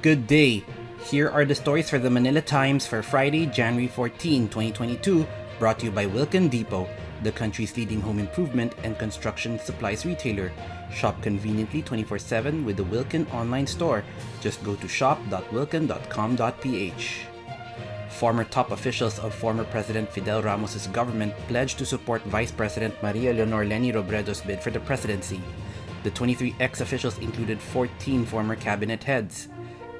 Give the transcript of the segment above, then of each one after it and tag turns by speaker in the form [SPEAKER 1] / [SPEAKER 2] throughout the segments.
[SPEAKER 1] Good day. Here are the stories for the Manila Times for Friday, January 14, 2022, brought to you by Wilkin Depot, the country's leading home improvement and construction supplies retailer. Shop conveniently 24/7 with the Wilkin online store. Just go to shop.wilkin.com.ph. Former top officials of former President Fidel Ramos's government pledged to support Vice President Maria Leonor Leni Robredo's bid for the presidency. The 23 ex-officials included 14 former cabinet heads.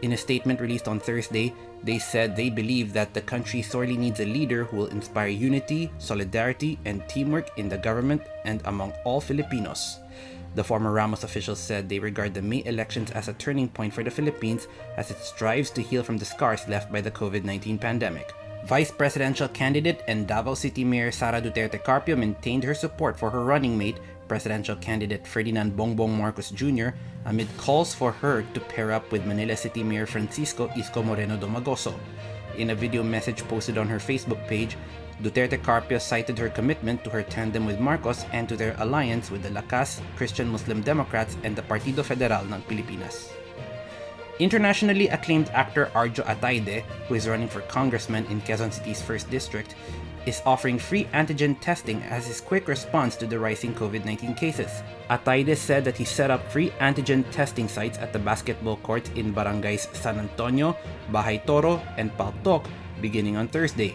[SPEAKER 1] In a statement released on Thursday, they said they believe that the country sorely needs a leader who will inspire unity, solidarity, and teamwork in the government and among all Filipinos. The former Ramos officials said they regard the May elections as a turning point for the Philippines as it strives to heal from the scars left by the COVID-19 pandemic. Vice presidential candidate and Davao City Mayor Sara Duterte Carpio maintained her support for her running mate, presidential candidate Ferdinand Bongbong Marcos Jr., amid calls for her to pair up with Manila City Mayor Francisco Isko Moreno Domagoso. In a video message posted on her Facebook page, Duterte Carpio cited her commitment to her tandem with Marcos and to their alliance with the Lakas, Christian Muslim Democrats, and the Partido Federal ng Pilipinas. Internationally acclaimed actor Arjo Ataide, who is running for congressman in Quezon City's 1st District, is offering free antigen testing as his quick response to the rising COVID-19 cases. Ataide said that he set up free antigen testing sites at the basketball courts in barangays San Antonio, Bahay Toro, and Paltok beginning on Thursday.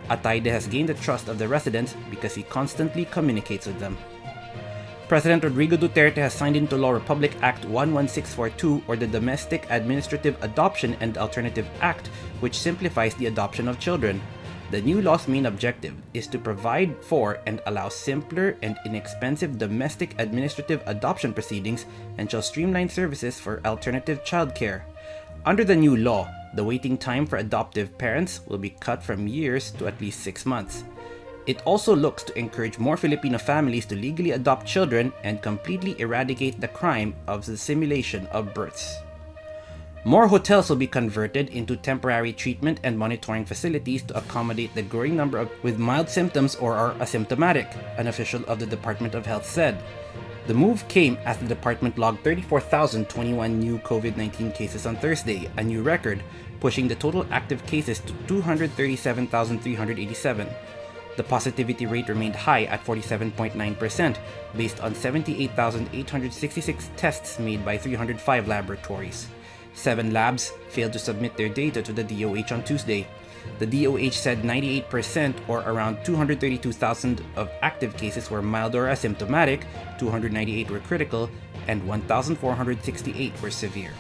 [SPEAKER 1] Ataide has gained the trust of the residents because he constantly communicates with them. President Rodrigo Duterte has signed into law Republic Act 11642, or the Domestic Administrative Adoption and Alternative Act, which simplifies the adoption of children. The new law's main objective is to provide for and allow simpler and inexpensive domestic administrative adoption proceedings and shall streamline services for alternative childcare. Under the new law, the waiting time for adoptive parents will be cut from years to at least 6 months. It also looks to encourage more Filipino families to legally adopt children and completely eradicate the crime of the simulation of births. More hotels will be converted into temporary treatment and monitoring facilities to accommodate the growing number of with mild symptoms or are asymptomatic, an official of the Department of Health said. The move came as the department logged 34,021 new COVID-19 cases on Thursday, a new record, pushing the total active cases to 237,387. The positivity rate remained high at 47.9%, based on 78,866 tests made by 305 laboratories. 7 labs failed to submit their data to the DOH on Tuesday. The DOH said 98%, or around 232,000 of active cases were mild or asymptomatic, 298 were critical, and 1,468 were severe.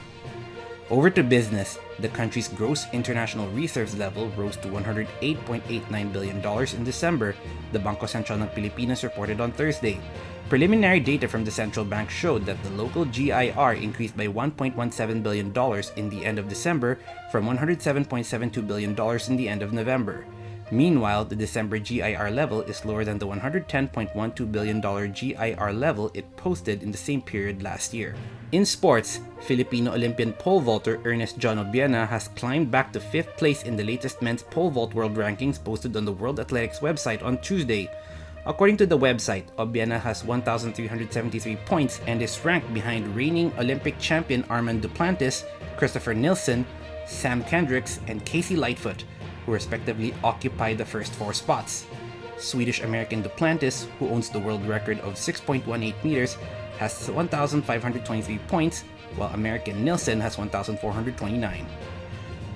[SPEAKER 1] Over to business, the country's gross international reserves level rose to $108.89 billion in December, the Bangko Sentral ng Pilipinas reported on Thursday. Preliminary data from the central bank showed that the local GIR increased by $1.17 billion in the end of December from $107.72 billion in the end of November. Meanwhile, the December GIR level is lower than the $110.12 billion GIR level it posted in the same period last year. In sports, Filipino Olympian pole vaulter Ernest John Obiena has climbed back to 5th place in the latest men's pole vault world rankings posted on the World Athletics website on Tuesday. According to the website, Obiena has 1,373 points and is ranked behind reigning Olympic champion Armand Duplantis, Christopher Nilsson, Sam Kendricks, and Casey Lightfoot, who respectively occupy the first 4 spots. Swedish-American Duplantis, who owns the world record of 6.18 meters, has 1,523 points, while American Nilsson has 1,429.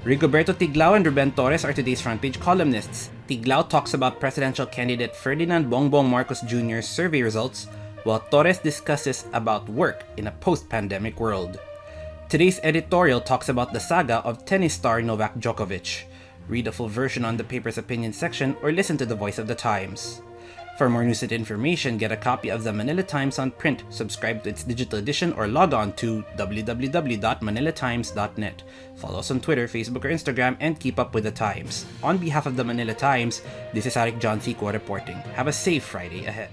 [SPEAKER 1] Rigoberto Tiglao and Ruben Torres are today's front page columnists. Tiglao talks about presidential candidate Ferdinand Bongbong Marcos Jr.'s survey results, while Torres discusses about work in a post-pandemic world. Today's editorial talks about the saga of tennis star Novak Djokovic. Read a full version on the paper's opinion section or listen to the Voice of the Times. For more news and information, get a copy of the Manila Times on print, subscribe to its digital edition, or log on to www.manilatimes.net. Follow us on Twitter, Facebook, or Instagram, and keep up with the Times. On behalf of the Manila Times, this is Arik John Sequo reporting. Have a safe Friday ahead.